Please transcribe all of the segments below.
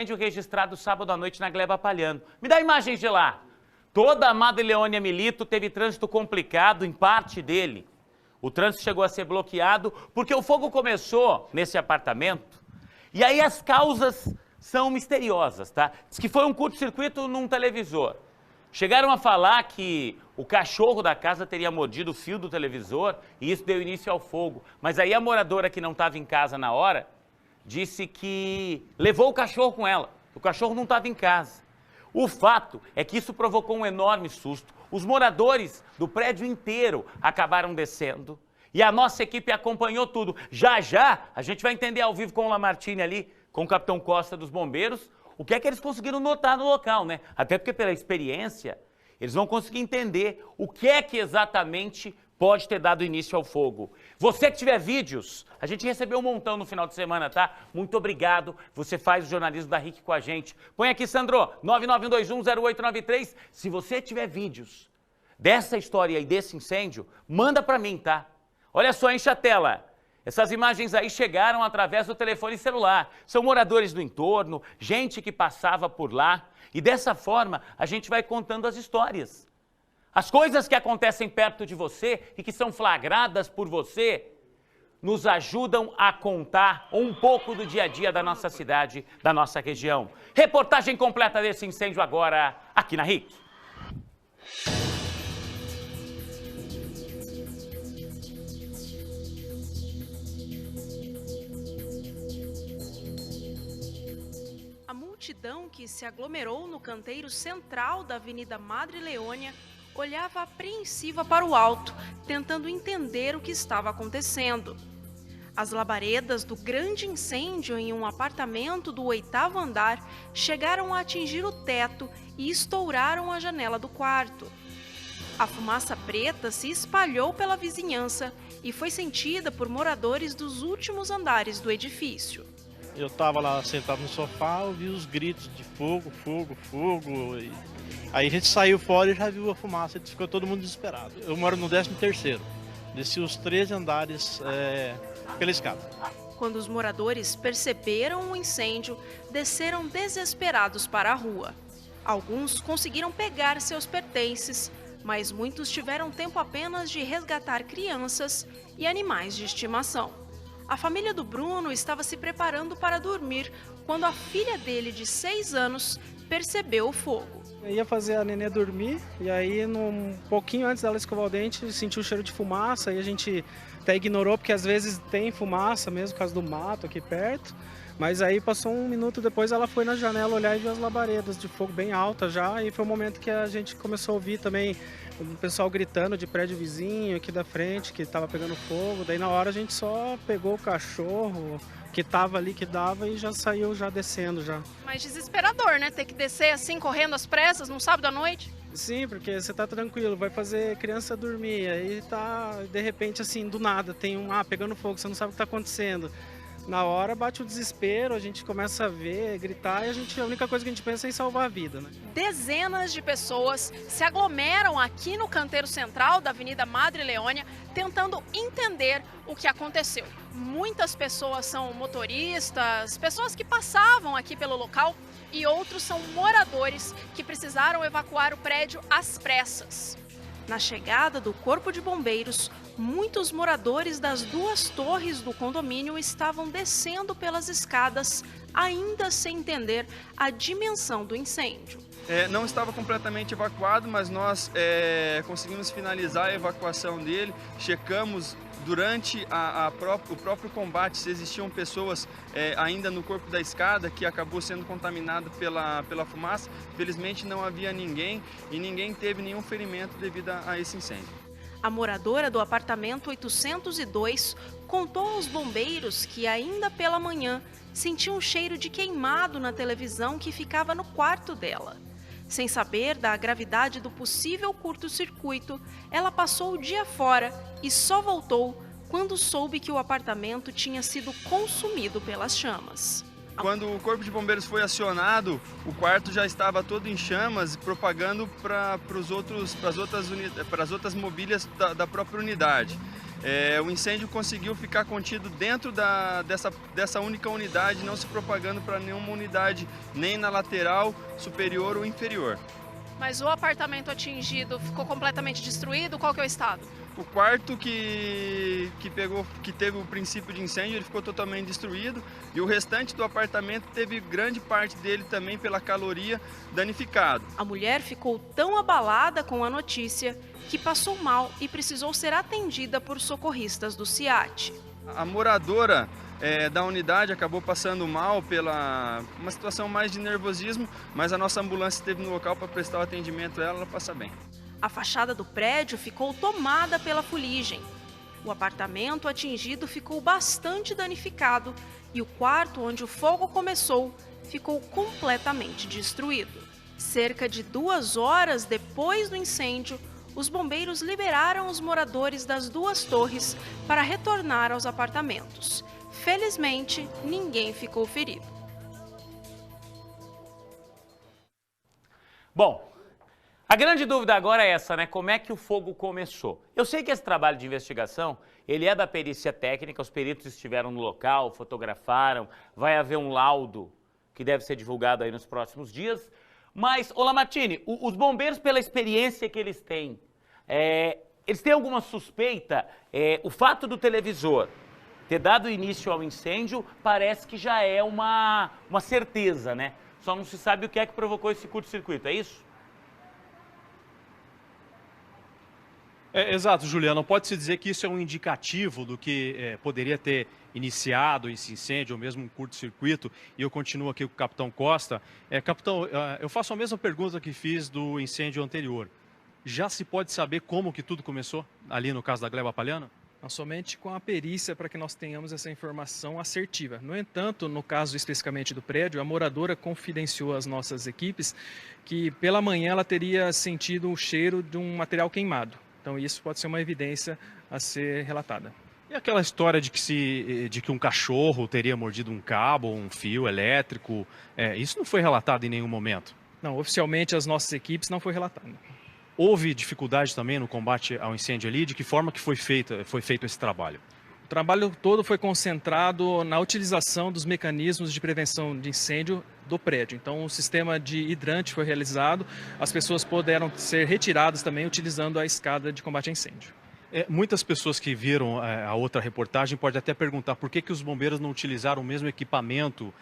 Incêndio registrado sábado à noite na Gleba Palhano. Me dá imagens de lá. Toda a Madre Leônia Milito teve trânsito complicado em parte dele. O trânsito chegou a ser bloqueado porque o fogo começou nesse apartamento. E aí as causas são misteriosas, tá? Diz que foi um curto-circuito num televisor. Chegaram a falar que o cachorro da casa teria mordido o fio do televisor e isso deu início ao fogo. Mas aí a moradora que não estava em casa na hora disse que levou o cachorro com ela. O cachorro não estava em casa. O fato é que isso provocou um enorme susto. Os moradores do prédio inteiro acabaram descendo e a nossa equipe acompanhou tudo. Já já a gente vai entender ao vivo com o Lamartine ali, com o Capitão Costa dos Bombeiros, o que é que eles conseguiram notar no local, né? Até porque pela experiência, eles vão conseguir entender o que é que exatamente pode ter dado início ao fogo. Você que tiver vídeos, a gente recebeu um montão no final de semana, tá? Muito obrigado, você faz o jornalismo da RIC com a gente. Põe aqui, Sandro, 991210893. Se você tiver vídeos dessa história e desse incêndio, manda pra mim, tá? Olha só, enche a tela. Essas imagens aí chegaram através do telefone celular. São moradores do entorno, gente que passava por lá. E dessa forma, a gente vai contando as histórias. As coisas que acontecem perto de você e que são flagradas por você nos ajudam a contar um pouco do dia a dia da nossa cidade, da nossa região. Reportagem completa desse incêndio agora aqui na RIC. A multidão que se aglomerou no canteiro central da Avenida Madre Leônia olhava apreensiva para o alto, tentando entender o que estava acontecendo. As labaredas do grande incêndio em um apartamento do 8º andar chegaram a atingir o teto e estouraram a janela do quarto. A fumaça preta se espalhou pela vizinhança e foi sentida por moradores dos últimos andares do edifício. Eu estava lá sentado no sofá, ouvi os gritos de fogo, fogo, fogo. Aí a gente saiu fora e já viu a fumaça, e ficou todo mundo desesperado. Eu moro no 13º, desci os 13 andares pela escada. Quando os moradores perceberam o incêndio, desceram desesperados para a rua. Alguns conseguiram pegar seus pertences, mas muitos tiveram tempo apenas de resgatar crianças e animais de estimação. A família do Bruno estava se preparando para dormir quando a filha dele, de 6 anos, percebeu o fogo. Eu ia fazer a nenê dormir e aí, um pouquinho antes dela escovar o dente, sentiu o cheiro de fumaça e a gente até ignorou, porque às vezes tem fumaça mesmo, por causa do mato aqui perto. Mas aí passou um minuto depois, ela foi na janela olhar e viu as labaredas de fogo bem altas já. E foi o momento que a gente começou a ouvir também o pessoal gritando de prédio vizinho aqui da frente, que estava pegando fogo. Daí na hora a gente só pegou o cachorro que estava ali, que dava, e já saiu já descendo já. Mas desesperador, né? Ter que descer assim, correndo às pressas, num sábado à noite. Sim, porque você tá tranquilo, vai fazer criança dormir, aí tá, de repente assim, do nada, tem pegando fogo, você não sabe o que tá acontecendo. Na hora bate o desespero, a gente começa a ver, gritar, e a única coisa que a gente pensa é em salvar a vida, né? Dezenas de pessoas se aglomeram aqui no canteiro central da Avenida Madre Leônia, tentando entender o que aconteceu. Muitas pessoas são motoristas, pessoas que passavam aqui pelo local, e outros são moradores que precisaram evacuar o prédio às pressas. Na chegada do Corpo de Bombeiros, muitos moradores das 2 torres do condomínio estavam descendo pelas escadas, ainda sem entender a dimensão do incêndio. Não estava completamente evacuado, mas nós conseguimos finalizar a evacuação dele, checamos durante o próprio combate se existiam pessoas ainda no corpo da escada, que acabou sendo contaminado pela fumaça. Felizmente não havia ninguém e ninguém teve nenhum ferimento devido a esse incêndio. A moradora do apartamento 802 contou aos bombeiros que ainda pela manhã sentiu um cheiro de queimado na televisão que ficava no quarto dela. Sem saber da gravidade do possível curto-circuito, ela passou o dia fora e só voltou quando soube que o apartamento tinha sido consumido pelas chamas. Quando o Corpo de Bombeiros foi acionado, o quarto já estava todo em chamas, propagando para as outras mobílias da própria unidade. O incêndio conseguiu ficar contido dentro dessa única unidade, não se propagando para nenhuma unidade, nem na lateral, superior ou inferior. Mas o apartamento atingido ficou completamente destruído? Qual que é o estado? O quarto que teve o princípio de incêndio, ele ficou totalmente destruído, e o restante do apartamento teve grande parte dele também pela caloria danificado. A mulher ficou tão abalada com a notícia que passou mal e precisou ser atendida por socorristas do SIAT. A moradora da unidade acabou passando mal pela uma situação mais de nervosismo, mas a nossa ambulância esteve no local para prestar o atendimento a ela passa bem. A fachada do prédio ficou tomada pela fuligem. O apartamento atingido ficou bastante danificado e o quarto onde o fogo começou ficou completamente destruído. Cerca de 2 horas depois do incêndio, os bombeiros liberaram os moradores das 2 torres para retornar aos apartamentos. Felizmente, ninguém ficou ferido. Bom, a grande dúvida agora é essa, né? Como é que o fogo começou? Eu sei que esse trabalho de investigação, ele é da perícia técnica, os peritos estiveram no local, fotografaram, vai haver um laudo que deve ser divulgado aí nos próximos dias. Mas, ô Lamartine, os bombeiros, pela experiência que eles têm alguma suspeita? O fato do televisor ter dado início ao incêndio parece que já é uma certeza, né? Só não se sabe o que é que provocou esse curto-circuito, é isso? Exato, Juliano. Pode-se dizer que isso é um indicativo do que poderia ter iniciado esse incêndio, ou mesmo um curto-circuito, e eu continuo aqui com o capitão Costa. Capitão, eu faço a mesma pergunta que fiz do incêndio anterior. Já se pode saber como que tudo começou, ali no caso da gleba palhana? Não, somente com a perícia para que nós tenhamos essa informação assertiva. No entanto, no caso especificamente do prédio, a moradora confidenciou às nossas equipes que pela manhã ela teria sentido o cheiro de um material queimado. Então isso pode ser uma evidência a ser relatada. E aquela história de que um cachorro teria mordido um cabo ou um fio elétrico, isso não foi relatado em nenhum momento? Não, oficialmente as nossas equipes não foi relatado. Houve dificuldade também no combate ao incêndio ali? De que forma que foi feito esse trabalho? O trabalho todo foi concentrado na utilização dos mecanismos de prevenção de incêndio do prédio. Então, o sistema de hidrante foi realizado, as pessoas puderam ser retiradas também utilizando a escada de combate a incêndio. Muitas pessoas que viram a outra reportagem podem até perguntar por que os bombeiros não utilizaram o mesmo equipamento,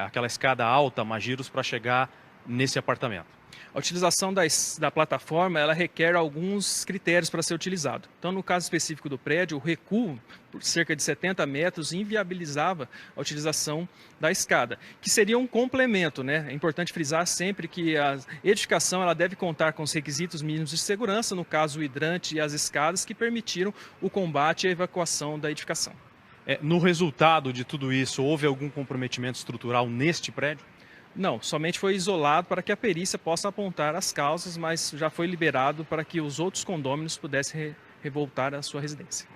aquela escada alta, Magiros, para chegar nesse apartamento. A utilização da plataforma, ela requer alguns critérios para ser utilizado. Então, no caso específico do prédio, o recuo por cerca de 70 metros inviabilizava a utilização da escada, que seria um complemento, né? É importante frisar sempre que a edificação ela deve contar com os requisitos mínimos de segurança, no caso o hidrante e as escadas, que permitiram o combate e a evacuação da edificação. No resultado de tudo isso, houve algum comprometimento estrutural neste prédio? Não, somente foi isolado para que a perícia possa apontar as causas, mas já foi liberado para que os outros condôminos pudessem revoltar à sua residência.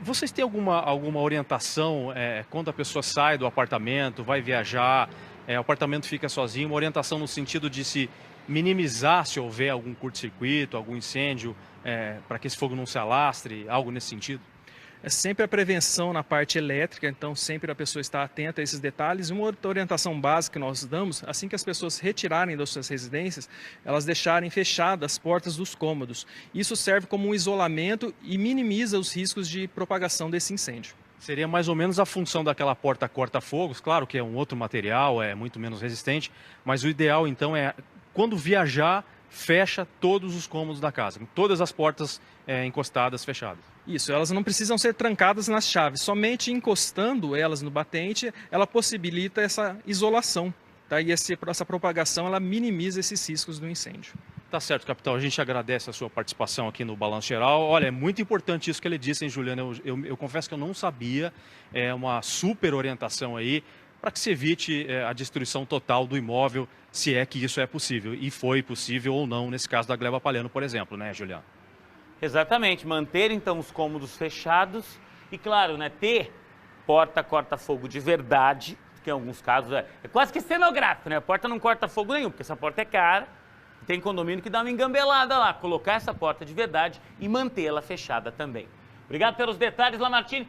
Vocês têm alguma orientação quando a pessoa sai do apartamento, vai viajar, o apartamento fica sozinho, uma orientação no sentido de se minimizar se houver algum curto-circuito, algum incêndio, para que esse fogo não se alastre, algo nesse sentido? É sempre a prevenção na parte elétrica, então sempre a pessoa está atenta a esses detalhes. Uma outra orientação básica que nós damos, assim que as pessoas retirarem das suas residências, elas deixarem fechadas as portas dos cômodos. Isso serve como um isolamento e minimiza os riscos de propagação desse incêndio. Seria mais ou menos a função daquela porta corta-fogos, claro que é um outro material, é muito menos resistente, mas o ideal então é, quando viajar, fecha todos os cômodos da casa, com todas as portas encostadas, fechadas. Isso, elas não precisam ser trancadas nas chaves, somente encostando elas no batente, ela possibilita essa isolação, tá? E essa propagação, ela minimiza esses riscos do incêndio. Tá certo, capitão, a gente agradece a sua participação aqui no Balanço Geral. Olha, é muito importante isso que ele disse, hein, Juliana? Eu confesso que eu não sabia, é uma super orientação aí, para que se evite a destruição total do imóvel, se é que isso é possível, e foi possível ou não, nesse caso da gleba palhana, por exemplo, né, Juliana? Exatamente, manter então os cômodos fechados e, claro, né, ter porta corta-fogo de verdade, que em alguns casos é quase que cenográfico, né? A porta não corta fogo nenhum, porque essa porta é cara, tem condomínio que dá uma engambelada lá, colocar essa porta de verdade e mantê-la fechada também. Obrigado pelos detalhes, Lamartine.